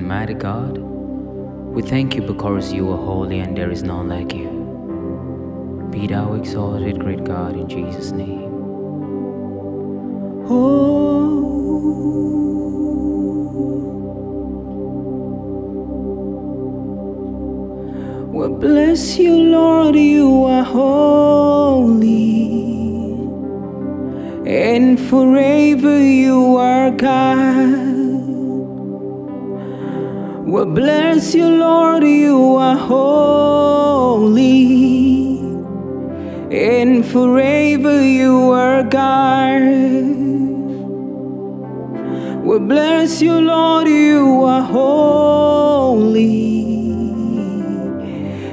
mighty God. We thank you because you are holy and there is none like you. Be thou exalted, great God, in Jesus' name. We bless you, Lord, you are holy, and forever you are God. We bless you, Lord, you are holy, and forever you are God. We bless you, Lord, you are holy,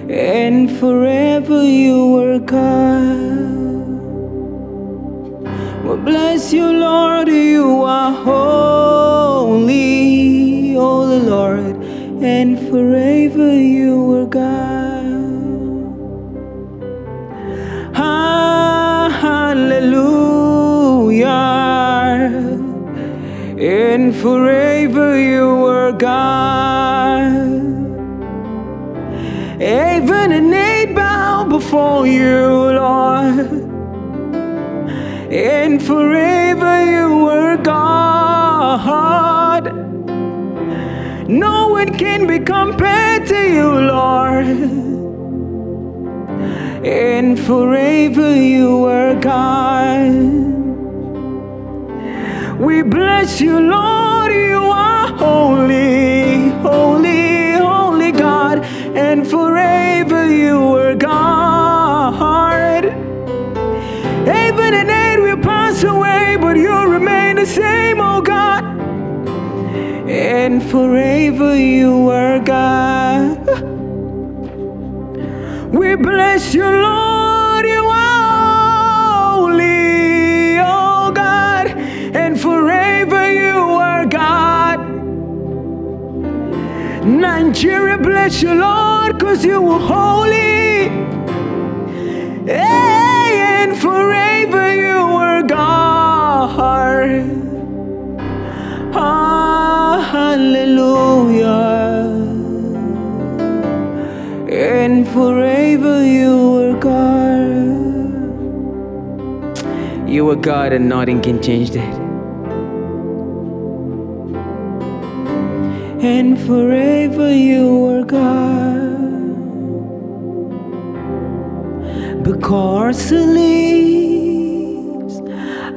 and forever you are God. We bless you, Lord, you are holy, holy Lord, and forever you are God. Hallelujah, and forever you are God. Heaven and earth bow before you, Lord, and forever you are God. No one can be compared to you, Lord, and forever you are God. We bless you, Lord, you are holy, holy, holy God, and forever you are God. Heaven and earth will pass away, but you remain the same, oh God, and forever you are God. We bless you, Lord, you are holy, oh God, and forever you are God. Nigeria bless you, Lord, cause you are holy, and forever you are God. Hallelujah, and forever you are God. You are God and nothing can change that. And forever you are God. Because He lives,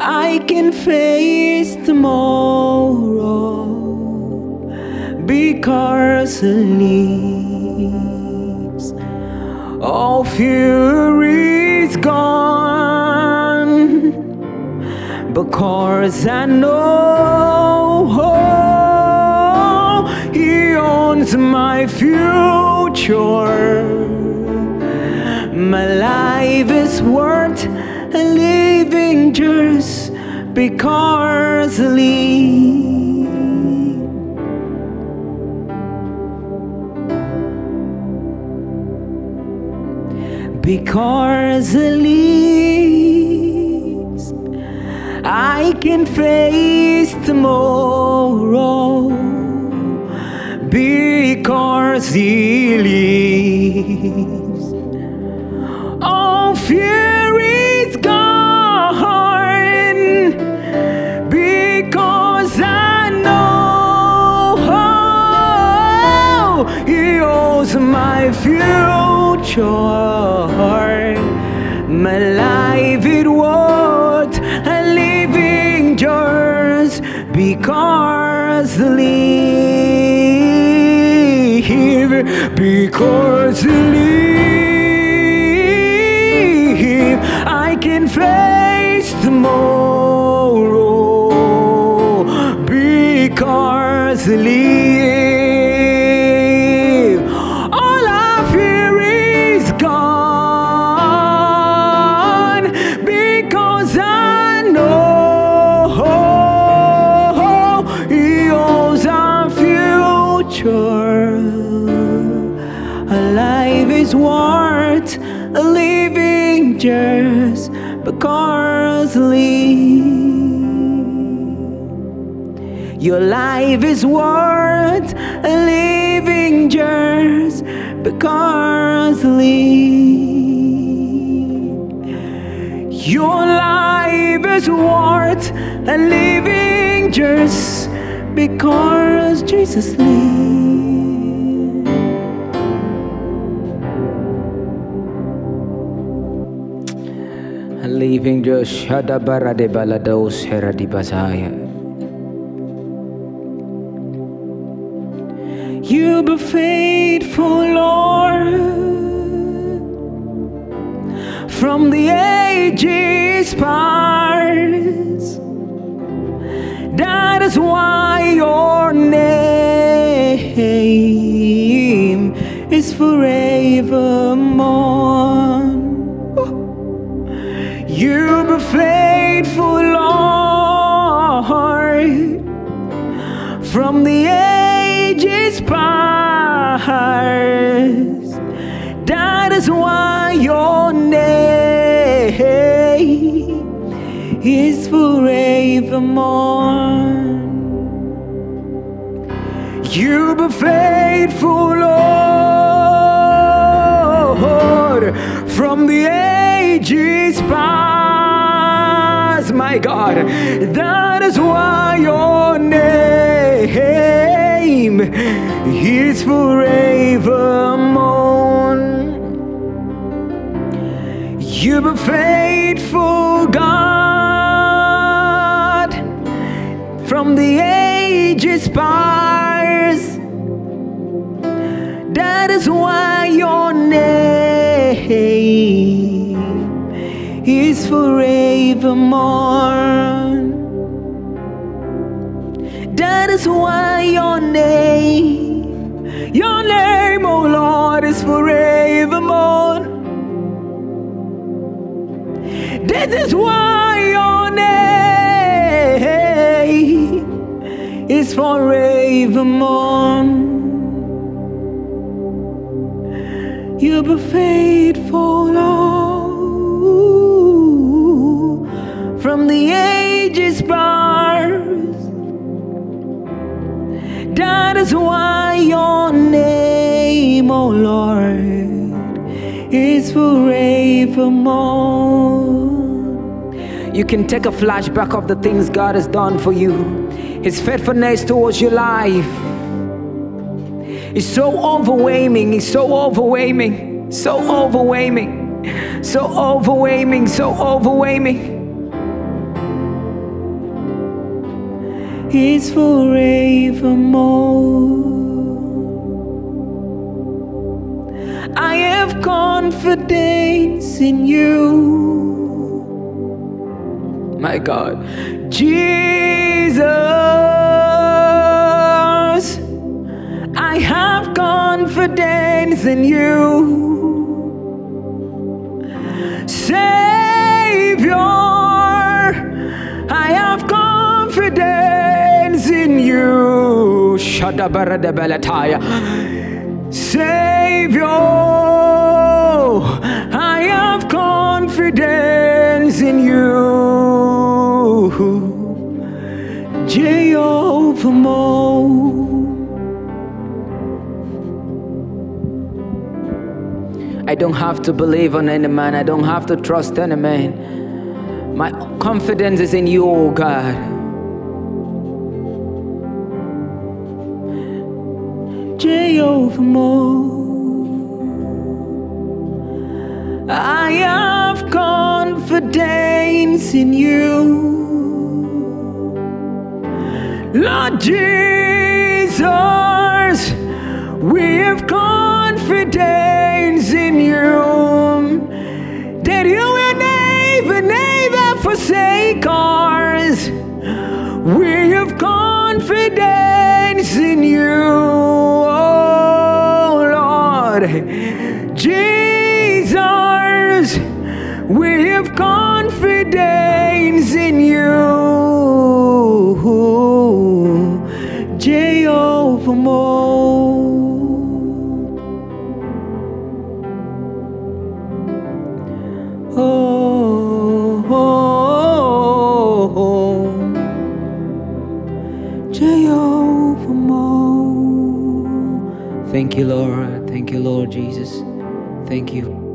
I can face tomorrow. Because He lives, all fear is gone. Because I know He owns my future. My life is worth living just because He lives. Because He lives, I can face tomorrow. Because He lives, all fear is gone. Because I know He owns my future. My life is worth living just because He lives. Because He lives, I can face tomorrow. Because He lives, all I fear is gone. Because I know He owns our future. Our life is worth living just because He lives. Your life is worth living just because your life is worth living just because Jesus lives. Living just Shadabara de Balados Heradi Bazaya. You be faithful, Lord, from the ages past. That is why your name is forevermore. You be faithful, Lord, from the ages past. That is why your name is forevermore. You be faithful, Lord, from the ages past, my God. That is why your name is forevermore. You be faithful, God, from the ages past. That is why your name is forevermore. That is why your name, oh Lord, is forevermore. This is why your name is forevermore. You be faithful, Lord, from the ages past. That is why your name, oh Lord, is forevermore. You can take a flashback of the things God has done for you. His faithfulness towards your life is so overwhelming, it's so overwhelming, so overwhelming, so overwhelming, so overwhelming. It's forevermore. I have confidence in you, my God, Jesus. I have confidence in you, Savior. I have confidence in you, Shadabaradabalatai. Savior, I have confidence in you, Jehovah Mo. I don't have to believe on any man. I don't have to trust any man. My confidence is in you, oh God. Jehovah Mo. I have confidence in you, Lord Jesus. We have confidence in you, that you will never, never forsake us. We have confidence in you, oh Lord Jesus. We have confidence in you, Jehovah Mo. Oh, oh, oh, oh. Thank you, Lord. Thank you, Lord Jesus. Thank you.